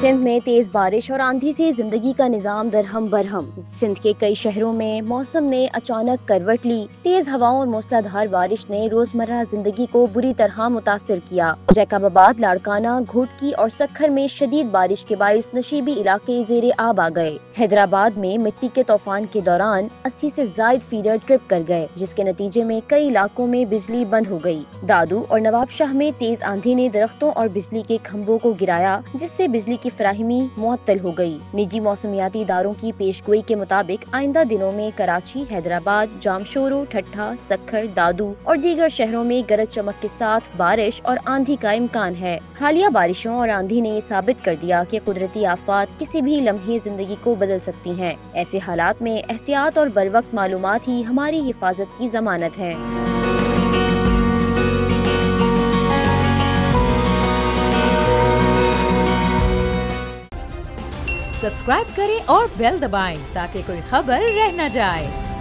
सिंध में तेज बारिश और आंधी से जिंदगी का निजाम दरहम बरहम। सिंध के कई शहरों में मौसम ने अचानक करवट ली। तेज हवाओं और मूसलाधार बारिश ने रोजमर्रा जिंदगी को बुरी तरह मुतासिर किया। जैकबाबाद, लाड़काना, घोटकी और सक्खर में शदीद बारिश के बाइस नशीबी इलाके जेरे आब आ गए। हैदराबाद में मिट्टी के तूफान के दौरान 80 से ज्यादा फीडर ट्रिप कर गए, जिसके नतीजे में कई इलाकों में बिजली बंद हो गई। दादू और नवाबशाह में तेज आंधी ने दरख्तों और बिजली के खंभों को गिराया, जिससे बिजली की फराहमी मुअत्तल हो गई। निजी मौसमियाती इदारों की पेशगोई के मुताबिक आइंदा दिनों में कराची, हैदराबाद, जामशोरो, ठट्ठा, सक्खर, दादू और दीगर शहरों में गरज चमक के साथ बारिश और आंधी का इम्कान है। हालिया बारिशों और आंधी ने साबित कर दिया कि कुदरती आफात किसी भी लम्हे जिंदगी को बदल सकती हैं। ऐसे हालात में एहतियात और बरवक्त मालूमात ही हमारी हिफाजत की जमानत है। सब्सक्राइब करें और बेल दबाएं ताकि कोई खबर रह न जाए।